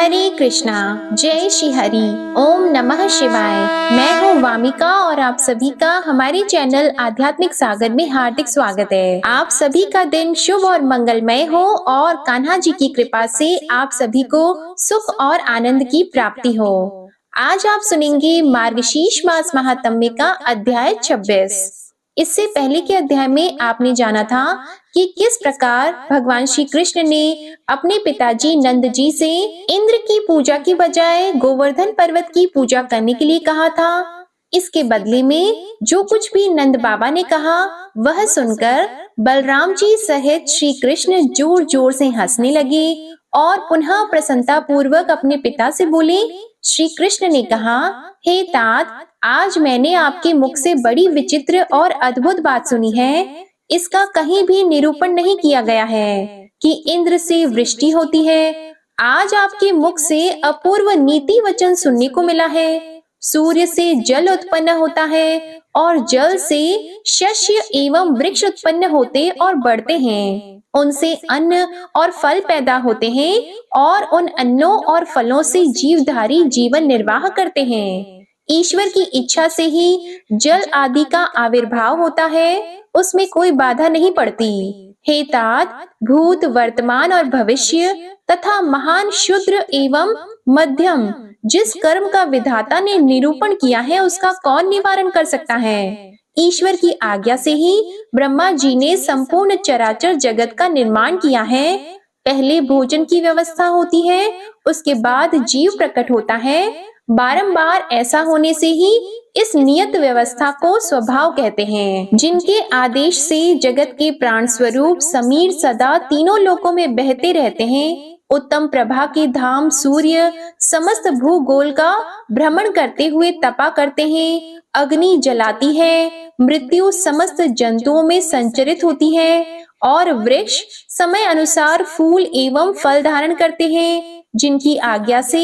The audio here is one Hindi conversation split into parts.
हरे कृष्णा। जय श्री हरि। ओम नमः शिवाय। मैं हूँ वामिका और आप सभी का हमारे चैनल आध्यात्मिक सागर में हार्दिक स्वागत है। आप सभी का दिन शुभ और मंगलमय हो और कान्हा जी की कृपा से आप सभी को सुख और आनंद की प्राप्ति हो। आज आप सुनेंगे मार्गशीर्ष मास महात्म्य का अध्याय 26। इससे पहले के अध्याय में आपने जाना था कि किस प्रकार भगवान श्री कृष्ण ने अपने पिताजी नंद जी से इंद्र की पूजा की बजाय गोवर्धन पर्वत की पूजा करने के लिए कहा था। इसके बदले में जो कुछ भी नंद बाबा ने कहा वह सुनकर बलराम जी सहित श्री कृष्ण जोर जोर से हंसने लगे और पुनः प्रसन्नता पूर्वक अपने पिता से बोले। श्री कृष्ण ने कहा, हे तात, आज मैंने आपके मुख से बड़ी विचित्र और अद्भुत बात सुनी है। इसका कहीं भी निरूपण नहीं किया गया है कि इंद्र से वृष्टि होती है। आज आपके मुख से अपूर्व नीति वचन सुनने को मिला है। सूर्य से जल उत्पन्न होता है और जल से शस्य एवं वृक्ष उत्पन्न होते और बढ़ते हैं। उनसे अन्न और फल पैदा होते हैं और उन अन्नों और फलों से जीवधारी जीवन निर्वाह करते हैं। ईश्वर की इच्छा से ही जल आदि का आविर्भाव होता है, उसमें कोई बाधा नहीं पड़ती। हे तात, भूत, वर्तमान और भविष्य तथा महान, शुद्र एवं मध्यम जिस कर्म का विधाता ने निरूपण किया है उसका कौन निवारण कर सकता है। ईश्वर की आज्ञा से ही ब्रह्मा जी ने संपूर्ण चराचर जगत का निर्माण किया है। पहले भोजन की व्यवस्था होती है, उसके बाद जीव प्रकट होता है। बारंबार ऐसा होने से ही इस नियत व्यवस्था को स्वभाव कहते हैं। जिनके आदेश से जगत के प्राण स्वरूप समीर सदा तीनों लोकों में बहते रहते हैं। उत्तम प्रभा के धाम सूर्य समस्त भूगोल का भ्रमण करते हुए तपा करते हैं। अग्नि जलाती है, मृत्यु समस्त जंतुओं में संचरित होती है और वृक्ष समय अनुसार फूल एवं फल धारण करते हैं। जिनकी आज्ञा से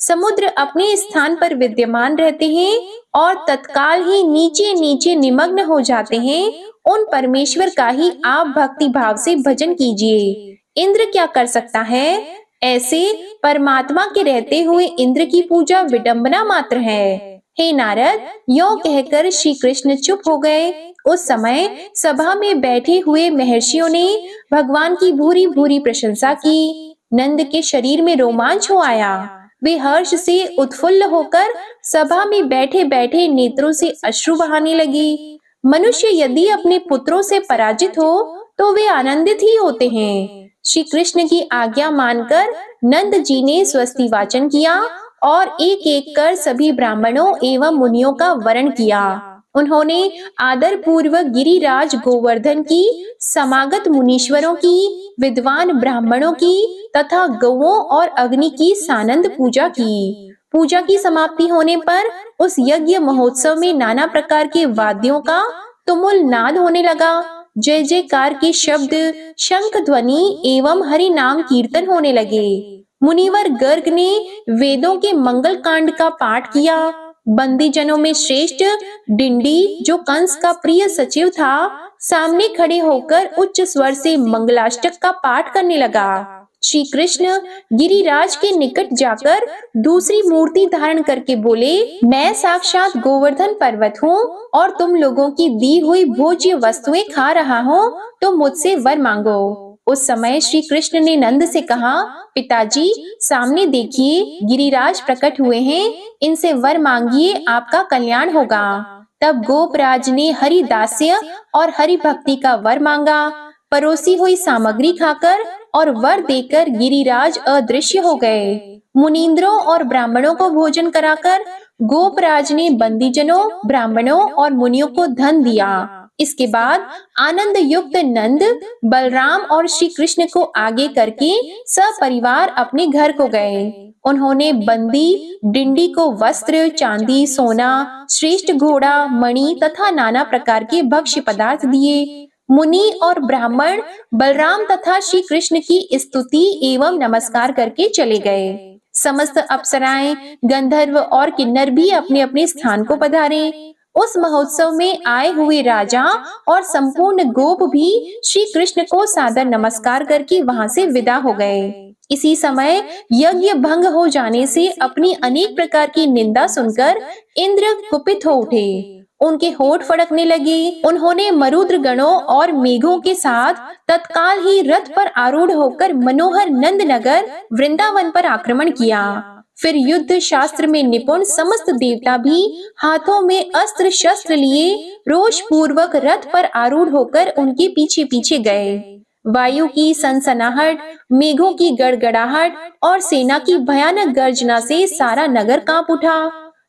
समुद्र अपने स्थान पर विद्यमान रहते हैं और तत्काल ही नीचे नीचे निमग्न हो जाते हैं। उन परमेश्वर का ही आप भक्ति भाव से भजन कीजिए। इंद्र क्या कर सकता है? ऐसे परमात्मा के रहते हुए इंद्र की पूजा विडंबना मात्र है। हे नारद, यों कहकर श्री कृष्ण चुप हो गए। उस समय सभा में बैठे हुए महर्षियों ने भगवान की भूरी भूरी प्रशंसा की। नंद के शरीर में रोमांच हो आया। वे हर्ष से उत्फुल्ल होकर सभा में बैठे बैठे नेत्रों से अश्रु बहाने लगे। मनुष्य यदि अपने पुत्रों से पराजित हो तो वे आनंदित ही होते हैं। श्री कृष्ण की आज्ञा मानकर नंद जी ने स्वस्ति वाचन किया और एक एक कर सभी ब्राह्मणों एवं मुनियों का वरण किया। उन्होंने आदर पूर्वक गिरिराज गोवर्धन की, समागत मुनीश्वरों की, विद्वान ब्राह्मणों की तथा गौओं और अग्नि की सानंद पूजा की। पूजा की समाप्ति होने पर उस यज्ञ महोत्सव में नाना प्रकार के वाद्यों का तुमुल नाद होने लगा। जय जयकार के शब्द, शंख ध्वनि एवं हरि नाम कीर्तन होने लगे। मुनिवर गर्ग ने वेदों के मंगल कांड का पाठ किया। बंदी जनों में श्रेष्ठ डिंडी, जो कंस का प्रिय सचिव था, सामने खड़े होकर उच्च स्वर से मंगलाष्टक का पाठ करने लगा। श्री कृष्ण गिरिराज के निकट जाकर दूसरी मूर्ति धारण करके बोले, मैं साक्षात गोवर्धन पर्वत हूँ और तुम लोगों की दी हुई भोज्य वस्तुएं खा रहा हूँ, तो मुझसे वर मांगो। उस समय श्री कृष्ण ने नंद से कहा, पिताजी, सामने देखिए, गिरिराज प्रकट हुए हैं, इनसे वर मांगिए, आपका कल्याण होगा। तब गोपराज ने हरि दास्य और हरि भक्ति का वर मांगा। परोसी हुई सामग्री खाकर और वर देकर गिरिराज अदृश्य हो गए। मुनींद्रों और ब्राह्मणों को भोजन कराकर गोपराज ने बंदीजनों, ब्राह्मणों और मुनियों को धन दिया। इसके बाद आनंद युक्त नंद बलराम और श्री कृष्ण को आगे करके सपरिवार अपने घर को गए। उन्होंने बंदी डिंडी को वस्त्र, चांदी, सोना, श्रेष्ठ घोड़ा, मणि तथा नाना प्रकार के भक्ष्य पदार्थ दिए। मुनि और ब्राह्मण बलराम तथा श्री कृष्ण की स्तुति एवं नमस्कार करके चले गए। समस्त अप्सराएं, गंधर्व और किन्नर भी अपने अपने स्थान को पधारे। उस महोत्सव में आए हुए राजा और संपूर्ण गोप भी श्री कृष्ण को सादर नमस्कार करके वहां से विदा हो गए। इसी समय यज्ञ भंग हो जाने से अपनी अनेक प्रकार की निंदा सुनकर इंद्र कुपित हो उठे। उनके होठ फड़कने लगे। उन्होंने मरुद्र गणों और मेघों के साथ तत्काल ही रथ पर आरूढ़ होकर मनोहर नंद नगर वृंदावन पर आक्रमण किया। फिर युद्ध शास्त्र में निपुण समस्त देवता भी हाथों में अस्त्र शस्त्र लिए रोष पूर्वक रथ पर आरूढ़ होकर उनके पीछे पीछे गए। वायु की सनसनाहट, मेघों की गड़गड़ाहट और सेना की भयानक गर्जना से सारा नगर कांप उठा।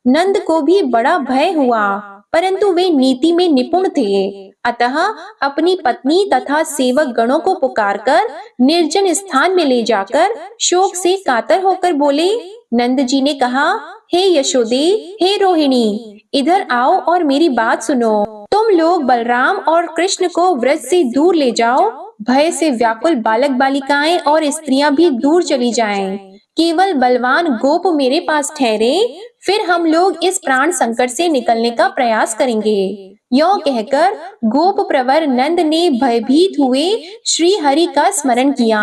नंद को भी बड़ा भय हुआ, परंतु वे नीति में निपुण थे, अतः अपनी पत्नी तथा सेवक गणों को पुकारकर निर्जन स्थान में ले जाकर शोक से कातर होकर बोले। नंद जी ने कहा, हे यशोदे, हे रोहिणी, इधर आओ और मेरी बात सुनो। तुम लोग बलराम और कृष्ण को व्रज से दूर ले जाओ। भय से व्याकुल बालक बालिकाएं और स्त्रियां भी दूर चली जाएं। केवल बलवान गोप मेरे पास ठहरे, फिर हम लोग इस प्राण संकट से निकलने का प्रयास करेंगे। यों कहकर गोप प्रवर नंद ने भयभीत हुए श्री हरि का स्मरण किया।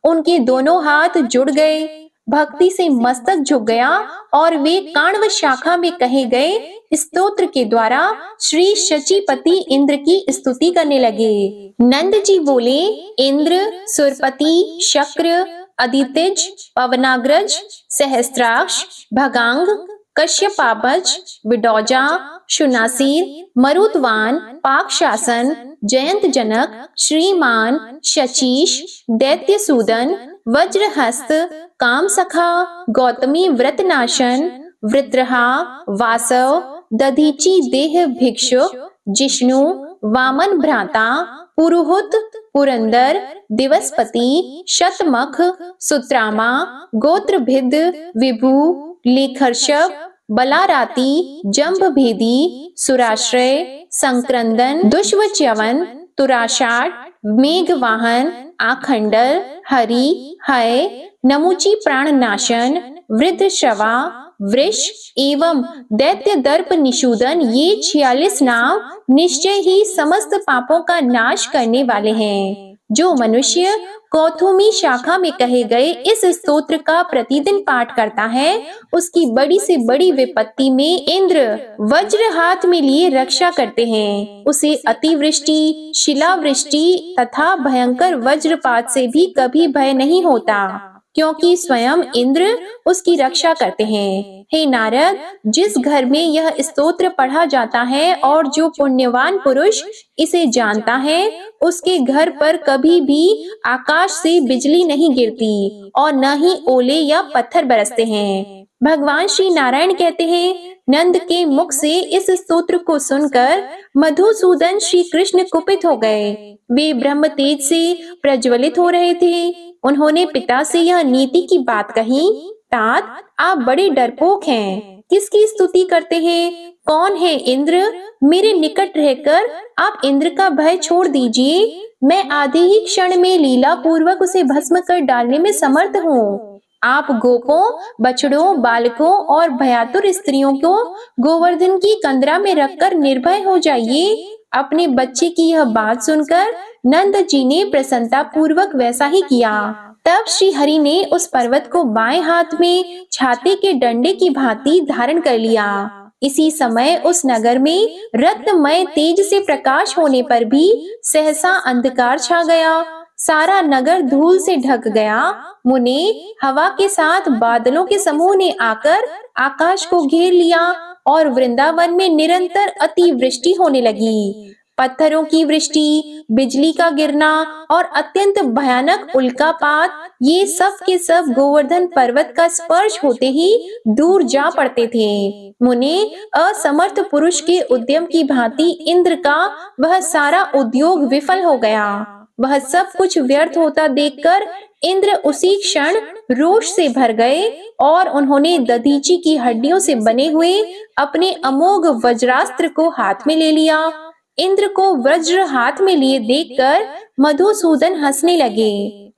उनके दोनों हाथ जुड़ गए, भक्ति से मस्तक झुक गया और वे काण्व शाखा में कहे गए स्तोत्र के द्वारा श्री शचीपति इंद्र की स्तुति करने लगे। नंद जी बोले, इंद्र, सुरपति, शक्र, अदितिज, पवनाग्रज, सहस्त्राक्ष, भगांग, कश्यपापज, विडौजा, शुनासीर, मरुतवान, पाकशासन, जयंत जनक, श्रीमान, शचीश, दैत्यसूदन, वज्रहस्त, कामसखा, गौतमी व्रतनाशन, वृत्रहा, वासव, दधीची देह भिक्षुक, जिष्णु, वामन भ्राता, पुरुहुत, पुरंदर, दिवसपति, शतमख, सुत्रामा, गोत्रभिद, विभु, लेखर्षव, बलाराती, जम्बभेदी, सुराश्रय, संक्रंदन, दुष्वच्यवन, तुराषाढ़, मेघवाहन, आखंडल, हरि, हय, नमुची प्राणनाशन, वृद्धश्रवा, वृष एवं दैत्य दर्प निषूदन, ये 46 नाम निश्चय ही समस्त पापों का नाश करने वाले हैं। जो मनुष्य कौथुमी शाखा में कहे गए इस स्तोत्र का प्रतिदिन पाठ करता है, उसकी बड़ी से बड़ी विपत्ति में इंद्र वज्र हाथ में लिए रक्षा करते हैं। उसे अतिवृष्टि, शिलावृष्टि तथा भयंकर वज्रपात से भी कभी भय नहीं होता, क्योंकि स्वयं इंद्र उसकी रक्षा करते हैं। हे नारद, जिस घर में यह स्तोत्र पढ़ा जाता है और जो पुण्यवान पुरुष इसे जानता है, उसके घर पर कभी भी आकाश से बिजली नहीं गिरती और न ही ओले या पत्थर बरसते हैं। भगवान श्री नारायण कहते हैं, नंद के मुख से इस स्तोत्र को सुनकर मधुसूदन श्री कृष्ण कुपित हो गए। वे ब्रह्म तेज से प्रज्वलित हो रहे थे। उन्होंने पिता से यह नीति की बात कही, तात, आप बड़े डरपोक हैं, किसकी स्तुति करते हैं? कौन है इंद्र? मेरे निकट रहकर आप इंद्र का भय छोड़ दीजिए। मैं आधे ही क्षण में लीला पूर्वक उसे भस्म कर डालने में समर्थ हूँ। आप गोपों, बछड़ों, बालकों और भयातुर स्त्रियों को गोवर्धन की कंदरा में रखकर निर्भय हो जाइए। अपने बच्चे की यह बात सुनकर नंद जी ने प्रसन्नता पूर्वक वैसा ही किया। तब श्री हरि ने उस पर्वत को बाएं हाथ में छाते के डंडे की भांति धारण कर लिया। इसी समय उस नगर में रत्नमय तेज से प्रकाश होने पर भी सहसा अंधकार छा गया। सारा नगर धूल से ढक गया। मुने, हवा के साथ बादलों के समूह ने आकर आकाश को घेर लिया और वृंदावन में निरंतर अतिवृष्टि होने लगी। पत्थरों की वृष्टि, बिजली का गिरना और अत्यंत भयानक उल्कापात, ये सब के सब गोवर्धन पर्वत का स्पर्श होते ही दूर जा पड़ते थे। मुने, असमर्थ पुरुष के उद्यम की भांति इंद्र का वह सारा उद्योग विफल हो गया। वह सब कुछ व्यर्थ होता देखकर इंद्र उसी क्षण रोष से भर गए और उन्होंने दधीची की हड्डियों से बने हुए अपने अमोघ वज्रास्त्र को हाथ में ले लिया। इंद्र को वज्र हाथ में लिए देखकर मधुसूदन हंसने लगे।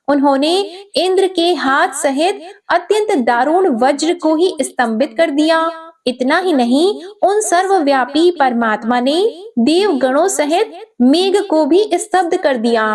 उन्होंने इंद्र के हाथ सहित अत्यंत दारुण वज्र को ही स्तंभित कर दिया। इतना ही नहीं, उन सर्वव्यापी परमात्मा ने देवगणों सहित मेघ को भी स्तब्ध कर दिया।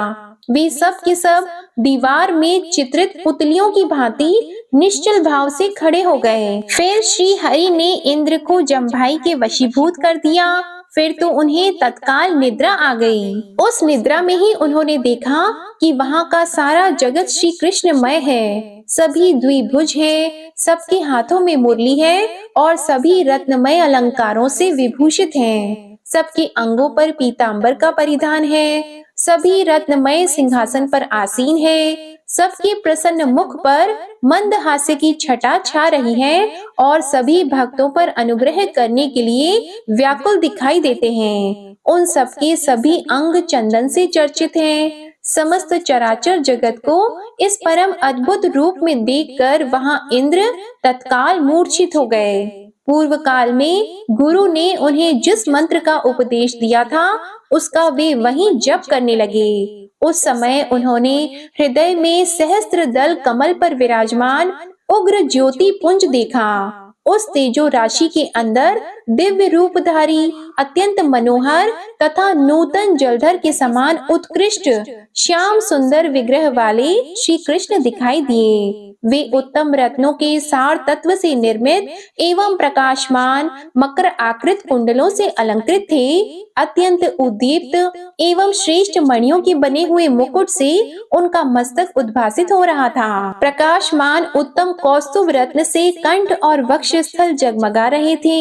वे सब के सब दीवार में चित्रित पुतलियों की भांति निश्चल भाव से खड़े हो गए। फिर श्री हरि ने इंद्र को जम्भाई के वशीभूत कर दिया। फिर तो उन्हें तत्काल निद्रा आ गई। उस निद्रा में ही उन्होंने देखा कि वहाँ का सारा जगत श्री कृष्णमय है। सभी द्विभुज हैं, सबके हाथों में मुरली है और सभी रत्नमय अलंकारों से विभूषित हैं। सबके अंगों पर पीतांबर का परिधान है, सभी रत्नमय सिंहासन पर आसीन है। सबके प्रसन्न मुख पर मंद हास्य की छटा छा रही है और सभी भक्तों पर अनुग्रह करने के लिए व्याकुल दिखाई देते हैं। उन सबके सभी अंग चंदन से चर्चित हैं। समस्त चराचर जगत को इस परम अद्भुत रूप में देखकर वहां इंद्र तत्काल मूर्छित हो गए। पूर्व काल में गुरु ने उन्हें जिस मंत्र का उपदेश दिया था उसका वे वहीं जप करने लगे। उस समय उन्होंने हृदय में सहस्त्र दल कमल पर विराजमान उग्र ज्योति पुंज देखा। उस तेजो राशि के अंदर दिव्य रूपधारी अत्यंत मनोहर तथा नूतन जलधर के समान उत्कृष्ट श्याम सुंदर विग्रह वाले श्री कृष्ण दिखाई दिए। वे उत्तम रत्नों के सार तत्व से निर्मित एवं प्रकाशमान मकर आकृत कुंडलों से अलंकृत थे। अत्यंत उद्दीप्त एवं श्रेष्ठ मणियों के बने हुए मुकुट से उनका मस्तक उद्भासित हो रहा था। प्रकाशमान उत्तम कौस्तुभ रत्न से कंठ और वक्ष स्थल जगमगा रहे थे।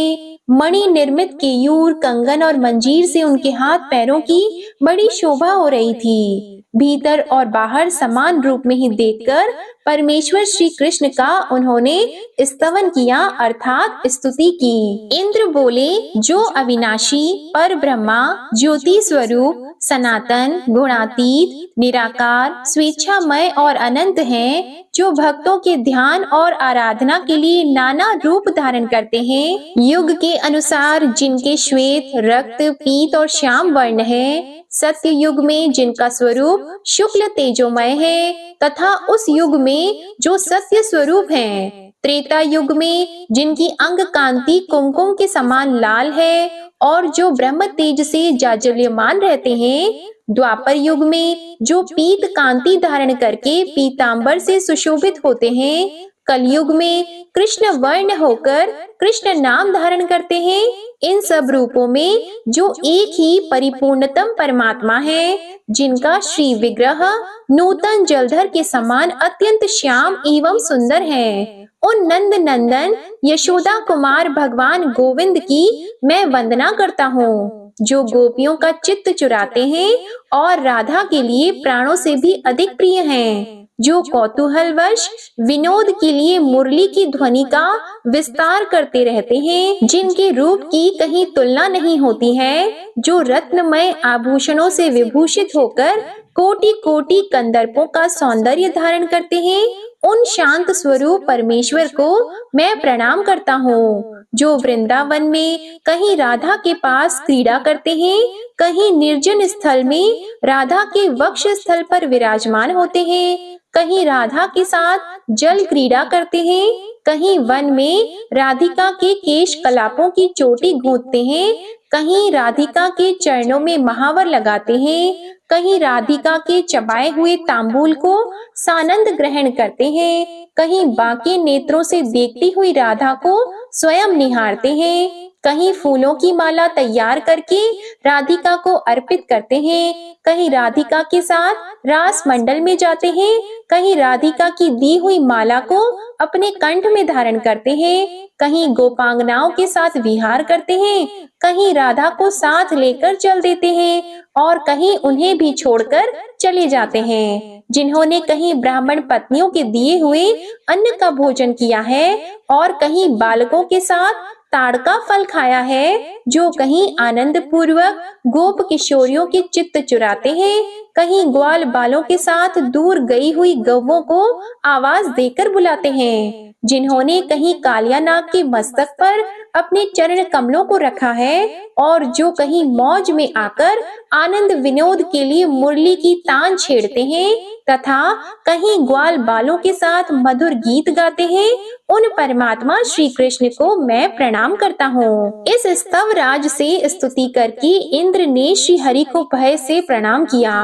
मणि निर्मित केयूर, कंगन और मंजीर से उनके हाथ पैरों की बड़ी शोभा हो रही थी। भीतर और बाहर समान रूप में ही देखकर परमेश्वर श्री कृष्ण का उन्होंने स्तवन किया अर्थात स्तुति की। इंद्र बोले, जो अविनाशी पर ब्रह्मा ज्योति स्वरूप सनातन गुणातीत निराकार स्वेच्छामय और अनंत हैं, जो भक्तों के ध्यान और आराधना के लिए नाना रूप धारण करते हैं, युग के अनुसार जिनके श्वेत रक्त पीत और श्याम वर्ण है, सत्य युग में जिनका स्वरूप शुक्ल तेजोमय है तथा उस युग में जो सत्य स्वरूप है, त्रेता युग में जिनकी अंग कांति कुमकुम के समान लाल है और जो ब्रह्म तेज से जाज्वल्यमान रहते हैं, द्वापर युग में जो पीत कांति धारण करके पीतांबर से सुशोभित होते हैं, कलयुग में कृष्ण वर्ण होकर कृष्ण नाम धारण करते हैं। इन सब रूपों में जो एक ही परिपूर्णतम परमात्मा है, जिनका श्री विग्रह नूतन जलधर के समान अत्यंत श्याम एवं सुंदर है, उन नंद नंदन यशोदा कुमार भगवान गोविंद की मैं वंदना करता हूँ, जो गोपियों का चित्त चुराते हैं और राधा के लिए प्राणों से भी अधिक प्रिय हैं, जो कौतूहलवश विनोद के लिए मुरली की ध्वनि का विस्तार करते रहते हैं, जिनके रूप की कहीं तुलना नहीं होती है, जो रत्नमय आभूषणों से विभूषित होकर कोटि कोटि कंदर्पों का सौंदर्य धारण करते हैं, उन शांत स्वरूप परमेश्वर को मैं प्रणाम करता हूँ, जो वृंदावन में कहीं राधा के पास क्रीड़ा करते हैं, कहीं निर्जन स्थल में राधा के वक्ष स्थल पर विराजमान होते हैं, कहीं राधा के साथ जल क्रीड़ा करते हैं, कहीं वन में राधिका के केश कलापों की चोटी गूंथते हैं, कहीं राधिका के चरणों में महावर लगाते हैं, कहीं राधिका के चबाए हुए तांबूल को सानंद ग्रहण करते हैं, कहीं बांके नेत्रों से देखती हुई राधा को स्वयं निहारते हैं, कहीं फूलों की माला तैयार करके राधिका को अर्पित करते हैं, कहीं राधिका के साथ रास मंडल में जाते हैं, कहीं राधिका की दी हुई माला को अपने कंठ में धारण करते हैं, कहीं गोपांगनाओं के साथ विहार करते हैं, कहीं राधा को साथ लेकर चल देते हैं और कहीं उन्हें भी छोड़कर चले जाते हैं, जिन्होंने कहीं ब्राह्मण पत्नियों के दिए हुए अन्न का भोजन किया है और कहीं बालकों के साथ ताड़ का फल खाया है, जो कहीं आनंद पूर्वक गोप किशोरियों के चित्त चुराते हैं, कहीं ग्वाल बालों के साथ दूर गई हुई गौवों को आवाज देकर बुलाते हैं, जिन्होंने कहीं कालिया नाग के मस्तक पर अपने चरण कमलों को रखा है और जो कहीं मौज में आकर आनंद विनोद के लिए मुरली की तान छेड़ते हैं तथा कहीं ग्वाल बालों के साथ मधुर गीत गाते हैं, उन परमात्मा श्री कृष्ण को मैं प्रणाम करता हूँ। इस स्तव राज से स्तुति करके इंद्र ने श्री हरि को भय से प्रणाम किया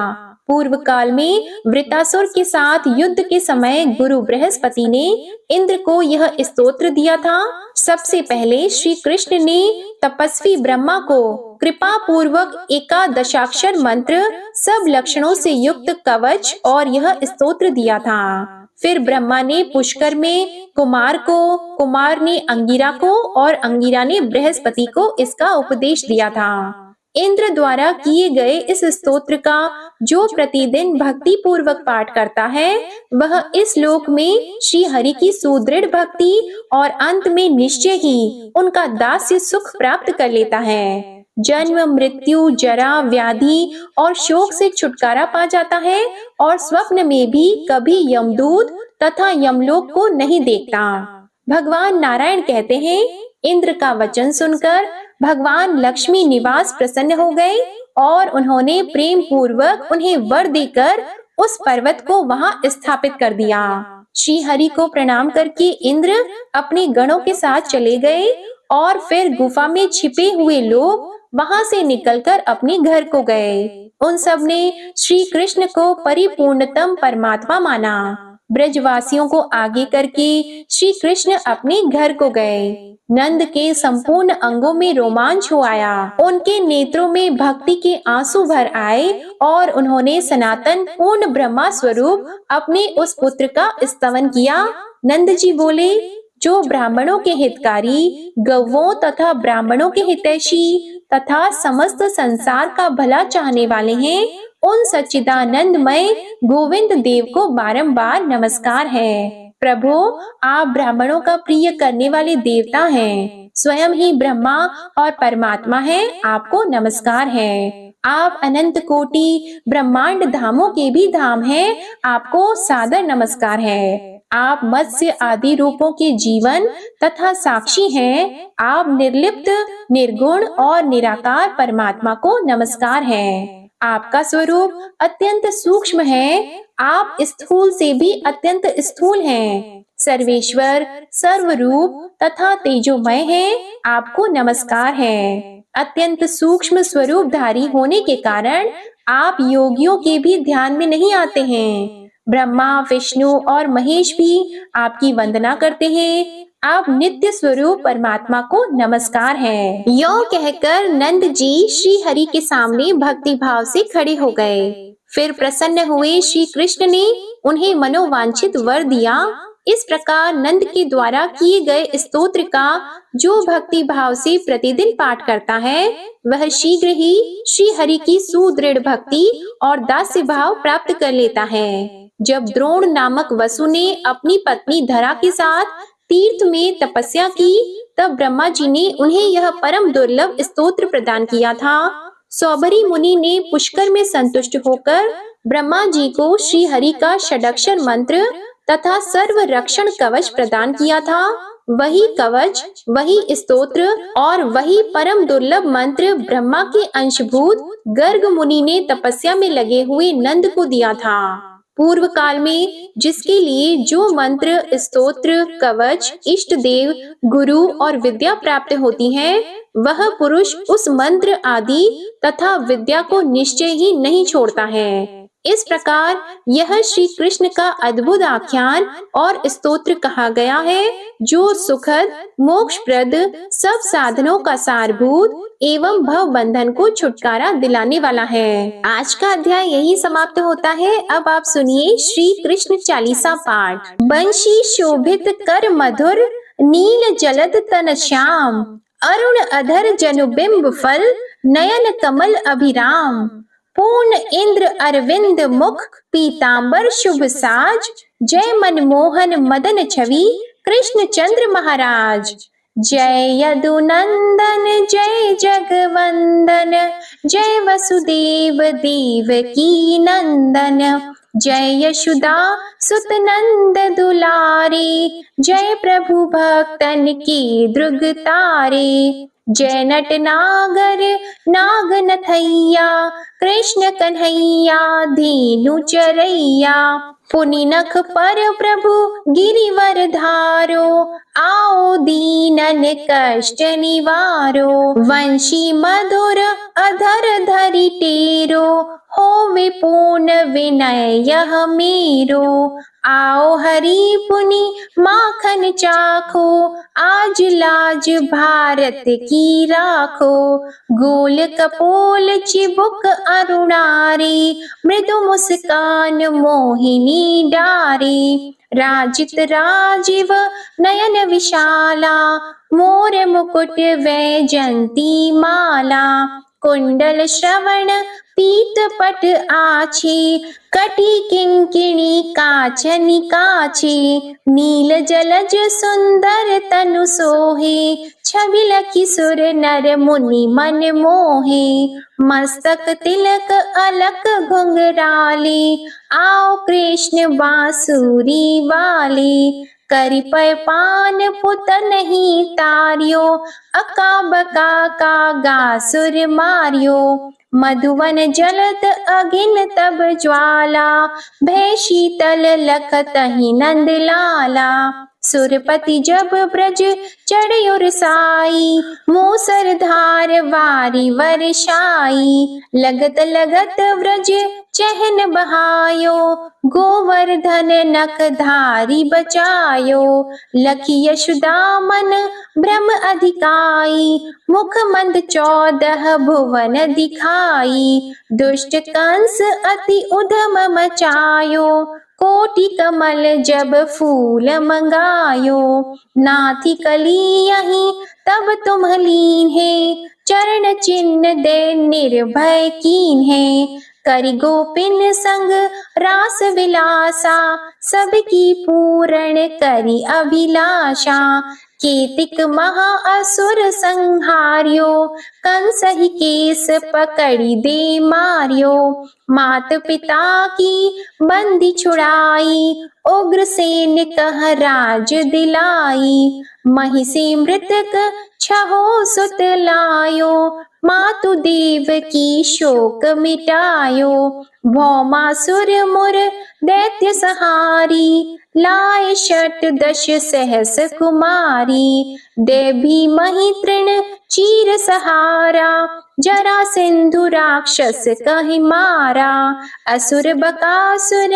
पूर्व काल में वृतासुर के साथ युद्ध के समय गुरु बृहस्पति ने इंद्र को यह स्तोत्र दिया था। सबसे पहले श्री कृष्ण ने तपस्वी ब्रह्मा को कृपा पूर्वक एकादशाक्षर मंत्र, सब लक्षणों से युक्त कवच और यह स्तोत्र दिया था। फिर ब्रह्मा ने पुष्कर में कुमार को, कुमार ने अंगिरा को और अंगिरा ने बृहस्पति को इसका उपदेश दिया था। इंद्र द्वारा किए गए इस स्तोत्र का जो प्रतिदिन भक्ति पूर्वक पाठ करता है, वह इस लोक में श्री हरि की सुदृढ़ भक्ति और अंत में निश्चय ही उनका दास्य सुख प्राप्त कर लेता है। जन्म, मृत्यु, जरा, व्याधि और शोक से छुटकारा पा जाता है और स्वप्न में भी कभी यमदूत तथा यमलोक को नहीं देखता। भगवान नारायण कहते हैं, इंद्र का वचन सुनकर भगवान लक्ष्मी निवास प्रसन्न हो गए और उन्होंने प्रेम पूर्वक उन्हें वर देकर उस पर्वत को वहां स्थापित कर दिया। श्री हरि को प्रणाम करके इंद्र अपने गणों के साथ चले गए और फिर गुफा में छिपे हुए लोग वहां से निकलकर अपने घर को गए। उन सब ने श्री कृष्ण को परिपूर्णतम परमात्मा माना। ब्रजवासियों को आगे करके श्री कृष्ण अपने घर को गए। नंद के संपूर्ण अंगों में रोमांच हो आया। उनके नेत्रों में भक्ति के आंसू भर आए और उन्होंने सनातन पूर्ण ब्रह्मा स्वरूप अपने उस पुत्र का स्तवन किया। नंद जी बोले, जो ब्राह्मणों के हितकारी, गौओं तथा ब्राह्मणों के हितैषी तथा समस्त संसार का भला चाहने वाले हैं, उन सच्चिदानंदमय गोविंद देव को बारंबार नमस्कार है। प्रभु, आप ब्राह्मणों का प्रिय करने वाले देवता हैं, स्वयं ही ब्रह्मा और परमात्मा हैं, आपको नमस्कार है। आप अनंत कोटि ब्रह्मांड धामों के भी धाम हैं, आपको सादर नमस्कार है। आप मत्स्य आदि रूपों के जीवन तथा साक्षी हैं। आप निर्लिप्त, निर्गुण और निराकार परमात्मा को नमस्कार है। आपका स्वरूप अत्यंत सूक्ष्म है, आप स्थूल से भी अत्यंत स्थूल हैं। सर्वेश्वर, सर्वरूप तथा तेजोमय हैं, आपको नमस्कार है। अत्यंत सूक्ष्म स्वरूपधारी होने के कारण आप योगियों के भी ध्यान में नहीं आते हैं। ब्रह्मा, विष्णु और महेश भी आपकी वंदना करते हैं। आप नित्य स्वरूप परमात्मा को नमस्कार है। यो कहकर नंद जी श्री हरि के सामने भक्ति भाव से खड़े हो गए। फिर प्रसन्न हुए श्री कृष्ण ने उन्हें मनोवांछित वर दिया। इस प्रकार नंद के द्वारा किए गए स्तोत्र का जो भक्ति भाव से प्रतिदिन पाठ करता है, वह शीघ्र ही श्री हरि की सुदृढ़ भक्ति और दास्य भाव प्राप्त कर लेता है। जब द्रोण नामक वसु ने अपनी पत्नी धरा के साथ तीर्थ में तपस्या की, तब ब्रह्मा जी ने उन्हें यह परम दुर्लभ स्तोत्र प्रदान किया था। सौभरी मुनि ने पुष्कर में संतुष्ट होकर ब्रह्मा जी को श्री हरि का षडक्षर मंत्र तथा सर्व रक्षण कवच प्रदान किया था। वही कवच, वही स्तोत्र और वही परम दुर्लभ मंत्र ब्रह्मा के अंशभूत गर्ग मुनि ने तपस्या में लगे हुए नंद को दिया था। पूर्व काल में जिसके लिए जो मंत्र, स्तोत्र, कवच, इष्ट देव, गुरु और विद्या प्राप्त होती है, वह पुरुष उस मंत्र आदि तथा विद्या को निश्चय ही नहीं छोड़ता है। इस प्रकार यह श्री कृष्ण का अद्भुत आख्यान और स्तोत्र कहा गया है, जो सुखद, मोक्षप्रद, सब साधनों का सारभूत एवं भव बंधन को छुटकारा दिलाने वाला है। आज का अध्याय यही समाप्त होता है। अब आप सुनिए श्री कृष्ण चालीसा पाठ। बंशी शोभित कर मधुर, नील जलद तन श्याम, अरुण अधर जनुबिंब फल, नयन कमल अभिराम, पूर्ण इंद्र अरविंद मुख, पीतांबर शुभ साज, जय मनमोहन मदन छवि, कृष्ण चंद्र महाराज। जय यदुनंदन, जय जगवंदन, जय वसुदेव देवकी नंदन, जय यशोदा सुत नंद दुलारे, जय प्रभु भक्तन की दृग तारे। जय नट नागर नाग नथैया, कृष्ण कन्हैया धेनु चरैया। पुनि नख पर प्रभु गिरिवर धारो, आओ दीनन कष्ट निवारो। वंशी मधुर अधर धरि टेरो, होवे पूर्ण विनय यह मेरो। आओ हरि पुनि माखन चाखो, आज लाज भारत की राखो। गोल कपोल चिबुक अरुणारी, मृदु मुस्कान मोहिनी डारी। राजित राजीव नयन विशाला, मोर मुकुट वैजंती माला। कुंडल श्रवण पीत पट आछी, कटी किंकिणी काचनि काछी। नील जलज सुंदर तनु सोहे, छवि लखी सुर नर मुनि मन मोहे। मस्तक तिलक अलक घुंघराले, आओ कृष्ण बांसुरी वाले। करि पै पान पुत नहीं तारियो, अका बका का गासुर मारियो। मधुवन जलत अगिन तब ज्वाला, भय शीतल लखतहि नंद लाला। सुरपति जब ब्रज चढ़्योर साई, मूसर धार वारी वर्षाई। लगत लगत व्रज चहन बहायो, गोवर्धन नख धारी बचायो। लखी यशोदा मन भ्रम अधिकाई, मुख मंद 14 भुवन दिखाई। दुष्ट कंस अति उधम मचायो, कोटि कमल जब फूल मंगायो। नाथी कली यहीं तब तुम लीन है, चरण चिन्ह दे निर्भय कीन है। करि गोपिन संग रास विलासा, सबकी पूर्ण करि अभिलाषा। केतिक महा असुर संहार्यो, कंसहि केस पकड़ी दे मार्यो। मात पिता की बंदी छुड़ाई, उग्रसेन कह राज दिलाई। महिषी मृतक छहो सुत लायो, मातु देव की शोक मिटायो। भौमासुर मुर दैत्य सहारी, लाए 8 सहस कुमारी। देवी मही तृण चीर सहारा, जरा सिंधु राक्षस कहि मारा। असुर बकासुर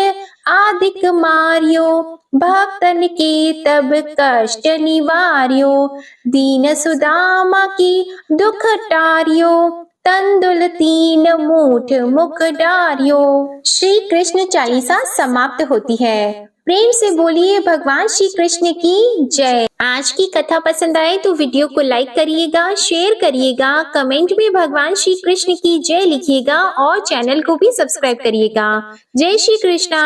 आदिक मारियो, भक्तन के तब कष्ट निवार्यो। दीन सुदामा की दुख टारियो, तंदुल 3 मूठ मुख डारियो। श्री कृष्ण चालीसा समाप्त होती है। प्रेम से बोलिए भगवान श्री कृष्ण की जय। आज की कथा पसंद आए तो वीडियो को लाइक करिएगा, शेयर करिएगा, कमेंट में भगवान श्री कृष्ण की जय लिखिएगा और चैनल को भी सब्सक्राइब करिएगा। जय श्री कृष्णा।